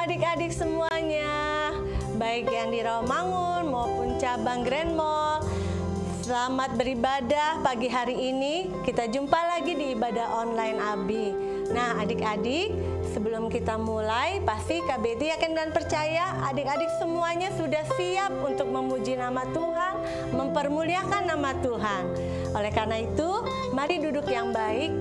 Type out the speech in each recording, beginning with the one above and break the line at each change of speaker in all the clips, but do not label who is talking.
adik-adik semuanya, baik yang di Rawamangun maupun cabang Grand Mall. Selamat beribadah pagi hari ini. Kita jumpa lagi di ibadah online Abi. Nah adik-adik, sebelum kita mulai, pasti Kak Betty yakin dan percaya adik-adik semuanya sudah siap untuk memuji nama Tuhan, mempermuliakan nama Tuhan. Oleh karena itu, mari duduk yang baik.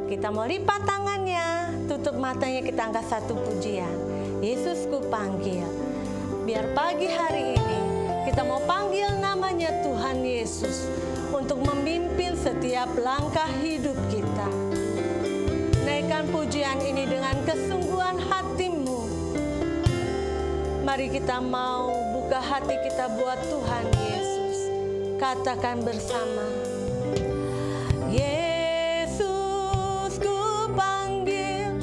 Kita mau lipat tangannya, tutup matanya, kita angkat satu pujian. Yesus ku panggil. Biar pagi hari ini kita mau panggil namanya Tuhan Yesus untuk memimpin setiap langkah hidup kita. Naikkan pujian ini dengan kesungguhan hatimu. Mari kita mau buka hati kita buat Tuhan Yesus. Katakan bersama. Yesus ku panggil,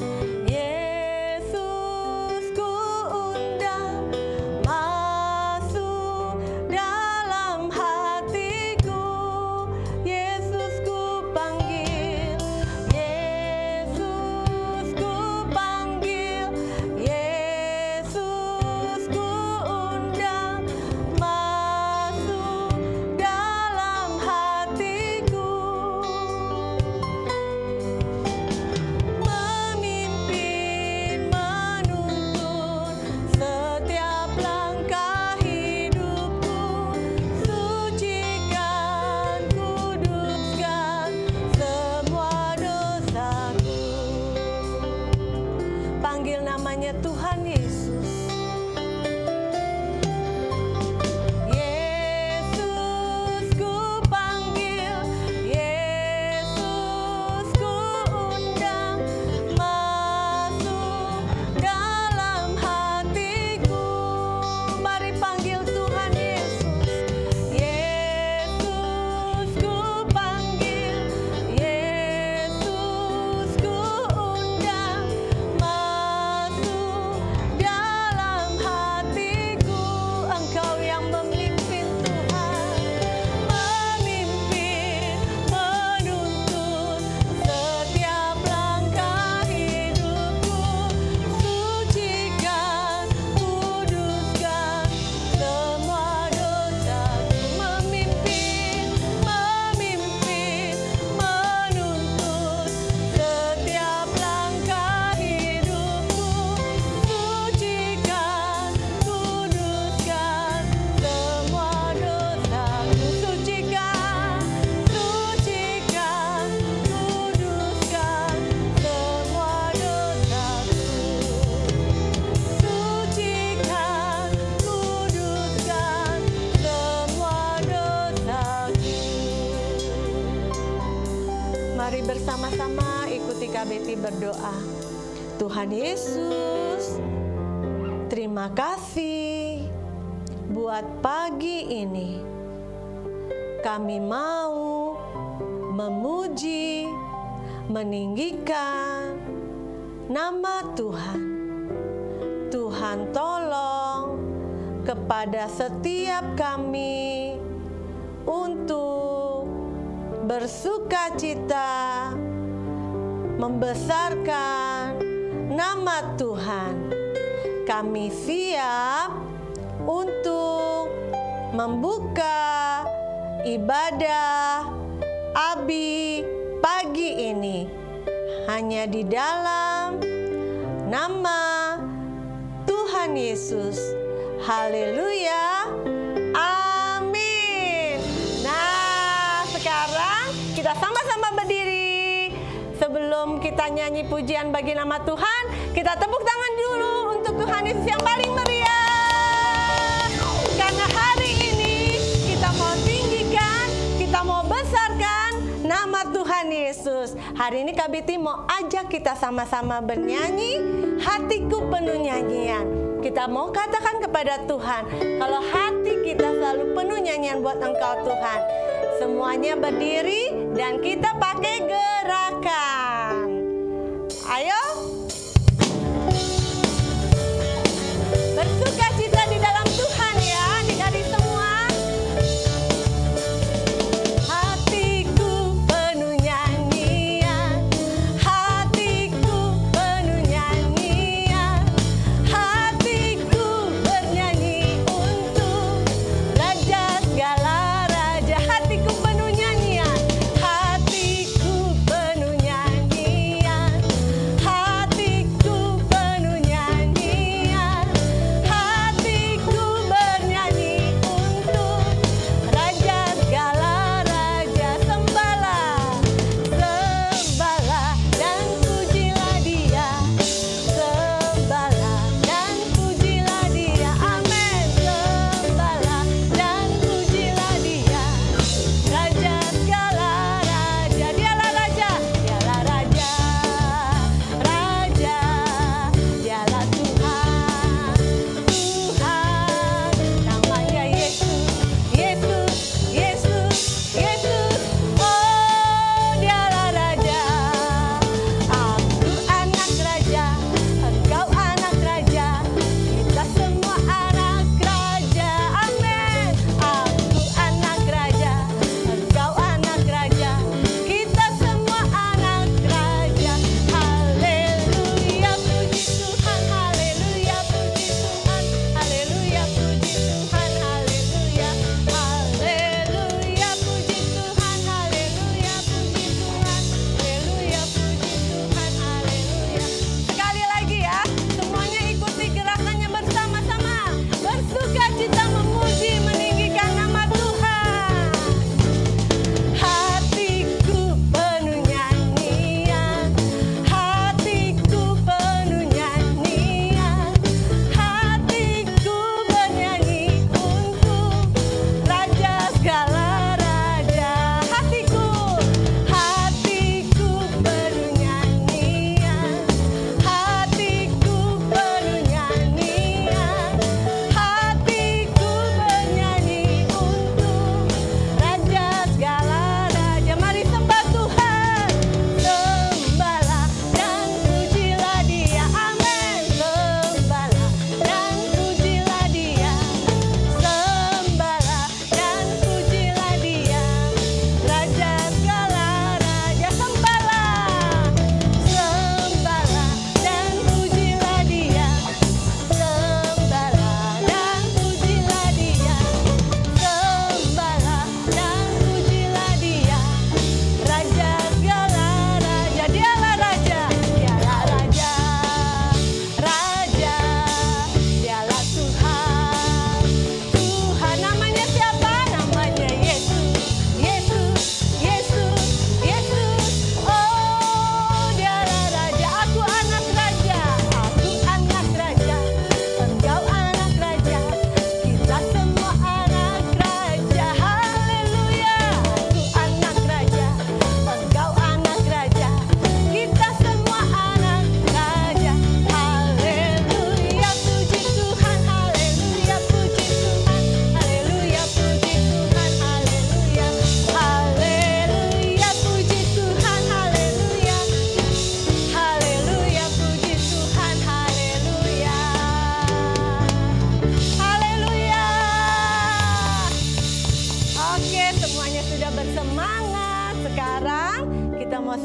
Yesus ku undang, masuk dalam hatiku. Yesus ku panggil, Yesus ku panggil, Yesus ku undang, masuk dalam hatiku. Memimpin, menuntun setiap langkah hidupku. Sucikan, kuduskan semua dosaku. Panggil namanya Tuhan Yesus. Yesus ku panggil, Yesus ku undang, masuk dalam hatiku. Mari panggil Tuhan Yesus. Yesus ku panggil, Yesus ku undang, masuk dalam hatiku. Engkau yang memimpin Tuhan, memimpin, menuntun setiap langkah hidupku. Sucikan, kuduskan semua dosaku. Memimpin, menuntun setiap langkah hidupku. Sucikan, kuduskan semua dosaku. Sucikan, kuduskan semua dosaku. Sucikan, kuduskan semua dosaku. Mari bersama-sama ikuti Kak Betty berdoa. Tuhan Yesus, terima kasih buat pagi ini. Kami mau memuji, meninggikan nama Tuhan. Tuhan tolong kepada setiap kami untuk bersukacita, membesarkan nama Tuhan. Kami siap untuk membuka ibadah Abi pagi ini hanya di dalam nama Tuhan Yesus. Haleluya. Amin. Nah, sekarang kita sama-sama berdiri. Sebelum kita nyanyi pujian bagi nama Tuhan, kita tepuk tangan dulu untuk Tuhan Yesus yang paling meriah. Karena hari ini kita mau tinggikan, kita mau besarkan nama Tuhan Yesus. Hari ini Kak Betty mau ajak kita sama-sama bernyanyi, hatiku penuh nyanyian. Kita mau katakan kepada Tuhan, kalau hati kita selalu penuh nyanyian buat Engkau Tuhan. Semuanya berdiri dan kita pakai gerakan. Ayo. Bersukacita di dalam Tuhan ya, adik-adik semua. Hatiku penuh nyanyian, hatiku penuh nyanyian, hatiku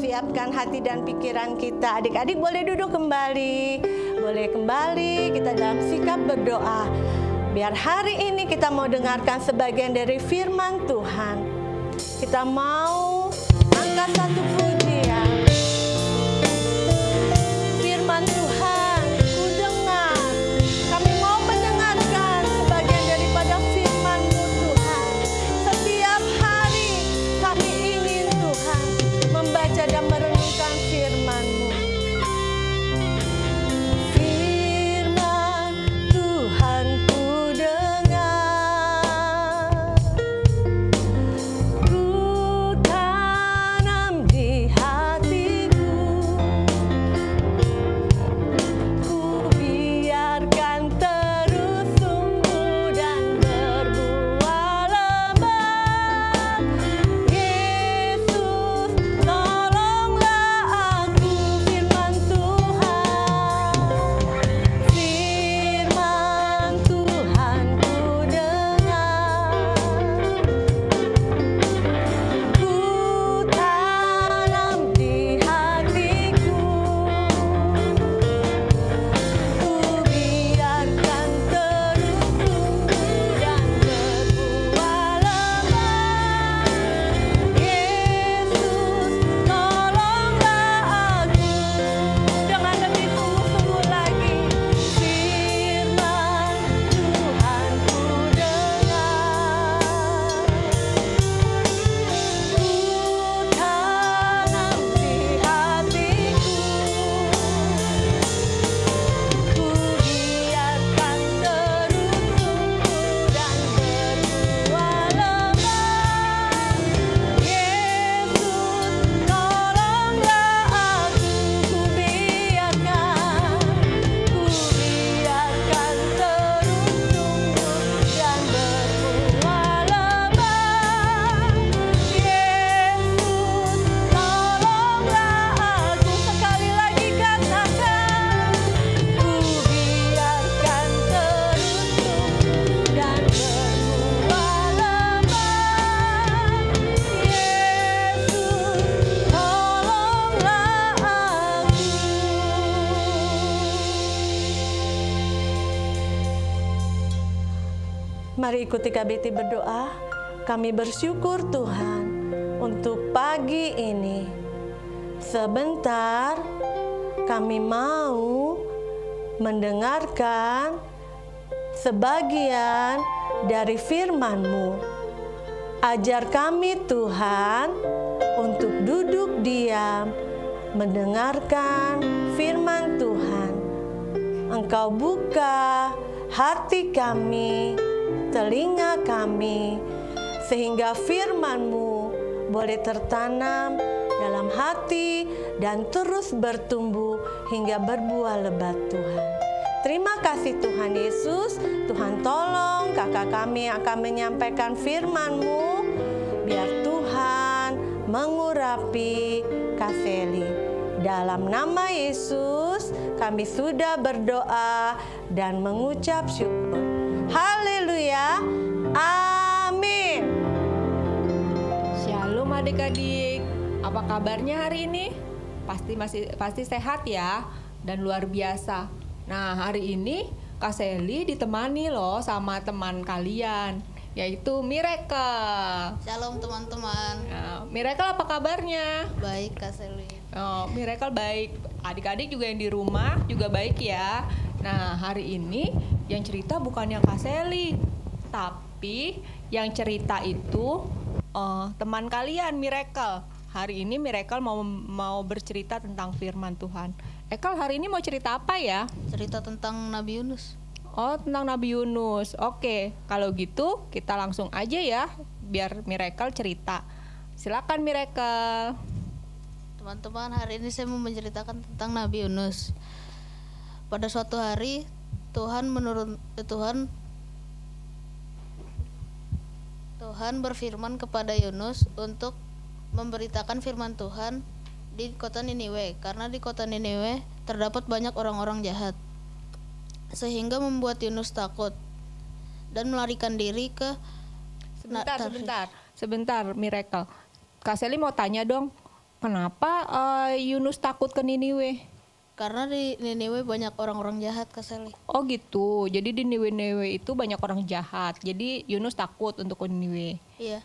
siapkan hati dan pikiran kita. Adik-adik boleh duduk kembali. Boleh kembali kita dalam sikap berdoa. Biar hari ini kita mau dengarkan sebagian dari firman Tuhan. Kita mau angkat satu pujian. Firman Tuhan, ku dengar. Kami mau mendengarkan sebagian daripada firman-Mu Tuhan. Setiap hari kami ingin Tuhan membaca dan merenungkan firman-Mu. Firman Tuhan ku dengar, ku tanam di hatiku, ku biarkan terus tumbuh dan berbuah lebat. Yesus, tolonglah aku, firman Tuhan. Firman Tuhan ku dengar, ku tanam di hatiku, ku biarkan terus tumbuh dan berbuah lebat. Yesus, tolonglah aku. Dengan lebih sungguh-sungguh lagi. Firman Tuhan ku dengar, ku tanam di hatiku, ku biarkan terus tumbuh dan berbuah lebat. Yesus, tolonglah aku, ku biarkan terus tumbuh dan berbuah lebat. Yesus, tolonglah aku. Sekali lagi katakan, ku biarkan terus tumbuh dan berbuah lebat. Yesus, tolonglah aku. Mari ikuti KBT berdoa. Kami bersyukur Tuhan untuk pagi ini. Sebentar kami mau mendengarkan sebagian dari firman-Mu. Ajar kami Tuhan untuk duduk diam mendengarkan firman Tuhan. Engkau buka hati kami, telinga kami, sehingga firman-Mu boleh tertanam dalam hati dan terus bertumbuh hingga berbuah lebat Tuhan. Terima kasih Tuhan Yesus. Tuhan tolong kakak kami yang akan menyampaikan firman-Mu. Biar Tuhan mengurapi Kak Seli. Dalam nama Yesus kami sudah berdoa dan mengucap syukur. Haleluya. Amin.
Shalom adik-adik. Apa kabarnya hari ini? Pasti sehat ya dan luar biasa. Nah, hari ini Kak Seli ditemani loh sama teman kalian, yaitu Miracle.
Shalom teman-teman.
Nah, Miracle apa kabarnya?
Baik Kak Seli.
Oh, Miracle baik. Adik-adik juga yang di rumah juga baik ya. Nah, hari ini yang cerita bukan yang Kak Seli, tapi yang cerita itu teman kalian Miracle. Hari ini Miracle mau bercerita tentang firman Tuhan. Ekal hari ini mau cerita apa ya?
Cerita tentang Nabi Yunus.
Oh, tentang Nabi Yunus. Oke, kalau gitu kita langsung aja ya, biar Miracle cerita. Silakan Miracle.
Teman-teman, hari ini saya mau menceritakan tentang Nabi Yunus. Pada suatu hari Tuhan berfirman kepada Yunus untuk memberitakan firman Tuhan di kota Niniwe, karena di kota Niniwe terdapat banyak orang-orang jahat, sehingga membuat Yunus takut dan melarikan diri ke
Sebentar Miracle. Kak Seli mau tanya dong, kenapa Yunus takut ke Niniwe?
Karena di Niniwe banyak orang-orang jahat, Kak Sally.
Oh gitu, jadi di Niniwe itu banyak orang jahat, jadi Yunus takut untuk ke Niniwe.
Iya.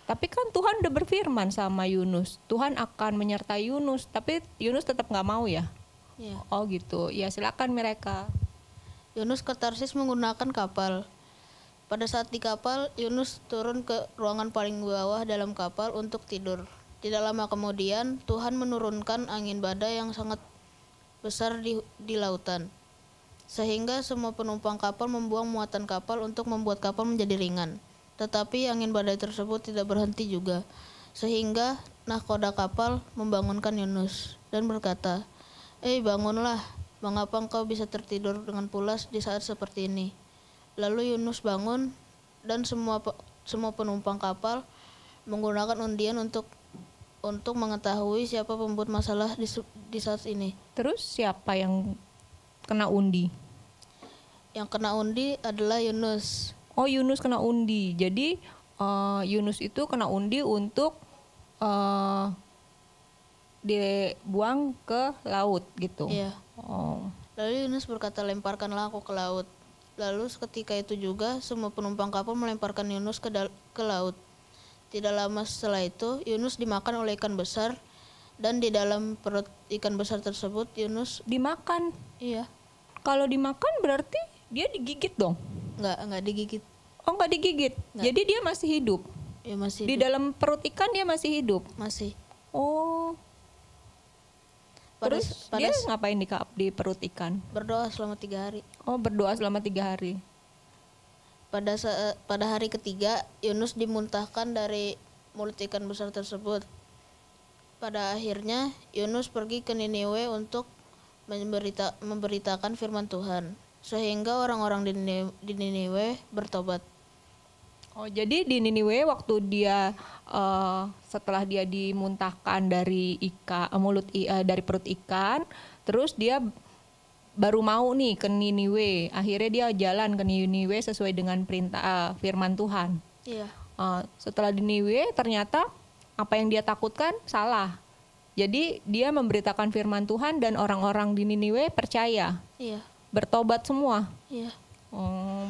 Tapi kan Tuhan udah berfirman sama Yunus, Tuhan akan menyertai Yunus, tapi Yunus tetap nggak mau ya?
Iya.
Oh gitu, ya silakan mereka.
Yunus ke Tarsis menggunakan kapal. Pada saat di kapal, Yunus turun ke ruangan paling bawah dalam kapal untuk tidur. Tidak lama kemudian, Tuhan menurunkan angin badai yang sangat besar di lautan, sehingga semua penumpang kapal membuang muatan kapal untuk membuat kapal menjadi ringan. Tetapi angin badai tersebut tidak berhenti juga, sehingga nahkoda kapal membangunkan Yunus dan berkata, bangunlah, mengapa engkau bisa tertidur dengan pulas di saat seperti ini?" Lalu Yunus bangun dan semua penumpang kapal menggunakan undian untuk mengetahui siapa pembuat masalah di saat ini.
Terus siapa yang kena undi?
Yang kena undi adalah Yunus.
Oh, Yunus kena undi. Jadi Yunus itu kena undi untuk dibuang ke laut gitu.
Iya.
Oh.
Lalu Yunus berkata, "Lemparkanlah aku ke laut." Lalu seketika itu juga semua penumpang kapal melemparkan Yunus ke laut. Tidak lama setelah itu, Yunus dimakan oleh ikan besar, dan di dalam perut ikan besar tersebut Yunus
Dimakan.
iya,
Kalau dimakan berarti dia digigit dong.
nggak digigit.
Oh, nggak digigit.
Nggak.
Jadi dia masih hidup.
Ya masih
Di
hidup.
dalam perut ikan dia masih hidup.
Masih.
Oh.
Pada,
Terus
pada
dia ngapain di perut ikan?
berdoa selama 3 hari.
Oh, berdoa selama 3 hari.
Pada hari ketiga, Yunus dimuntahkan dari mulut ikan besar tersebut. Pada akhirnya, Yunus pergi ke Niniwe untuk memberitakan firman Tuhan, sehingga orang-orang di Niniwe bertobat.
Oh, jadi di Niniwe waktu dia setelah dia dimuntahkan dari dari perut ikan, terus dia baru mau nih ke Niniwe. Akhirnya dia jalan ke Niniwe sesuai dengan perintah firman Tuhan.
Iya.
Setelah di Niniwe ternyata apa yang dia takutkan salah. Jadi dia memberitakan firman Tuhan dan orang-orang di Niniwe percaya,
Iya.
bertobat semua.
Iya.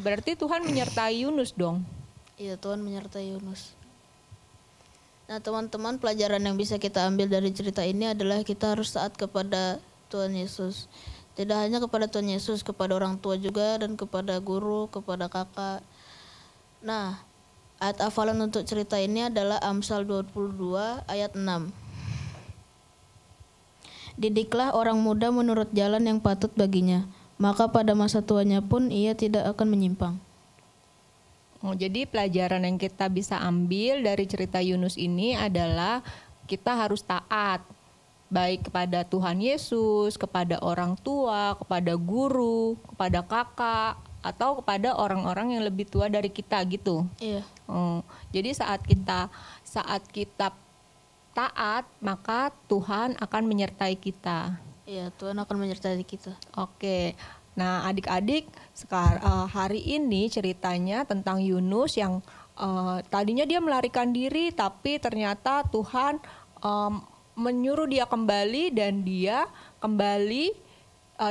Berarti Tuhan menyertai Yunus dong.
Iya, Tuhan menyertai Yunus. Nah, teman-teman, pelajaran yang bisa kita ambil dari cerita ini adalah kita harus taat kepada Tuhan Yesus. Tidak hanya kepada Tuhan Yesus, kepada orang tua juga, dan kepada guru, kepada kakak. Nah, ayat hafalan untuk cerita ini adalah Amsal 22 ayat 6. Didiklah orang muda menurut jalan yang patut baginya, maka pada masa tuanya pun ia tidak akan menyimpang.
Jadi pelajaran yang kita bisa ambil dari cerita Yunus ini adalah kita harus taat, baik kepada Tuhan Yesus, kepada orang tua, kepada guru, kepada kakak, atau kepada orang-orang yang lebih tua dari kita gitu.
Iya.
Jadi saat kita taat, maka Tuhan akan menyertai kita.
Iya, Tuhan akan menyertai kita.
Oke. Nah, adik-adik, hari ini ceritanya tentang Yunus yang tadinya dia melarikan diri, tapi ternyata Tuhan menyuruh dia kembali dan dia kembali,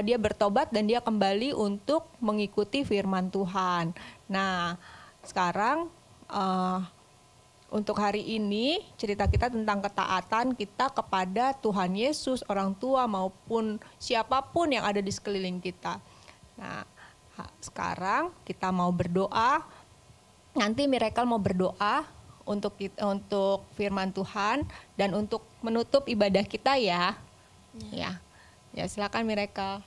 dia bertobat dan dia kembali untuk mengikuti firman Tuhan. Nah, sekarang untuk hari ini cerita kita tentang ketaatan kita kepada Tuhan Yesus, orang tua maupun siapapun yang ada di sekeliling kita. Nah, sekarang kita mau berdoa. Nanti Miracle mau berdoa untuk firman Tuhan dan untuk menutup ibadah kita ya. Ya, silakan Miracle.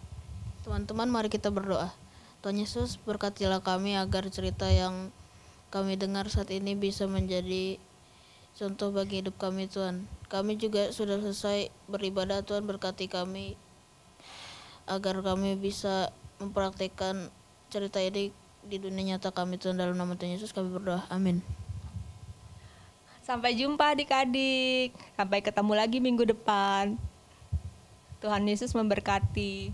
Teman-teman, mari kita berdoa. Tuhan Yesus, berkatilah kami agar cerita yang kami dengar saat ini bisa menjadi contoh bagi hidup kami, Tuhan. Kami juga sudah selesai beribadah, Tuhan, berkati kami agar kami bisa mempraktikkan cerita ini di dunia nyata kami, Tuhan. Dalam nama Tuhan Yesus kami berdoa, amin.
Sampai jumpa adik-adik. Sampai ketemu lagi minggu depan. Tuhan Yesus memberkati.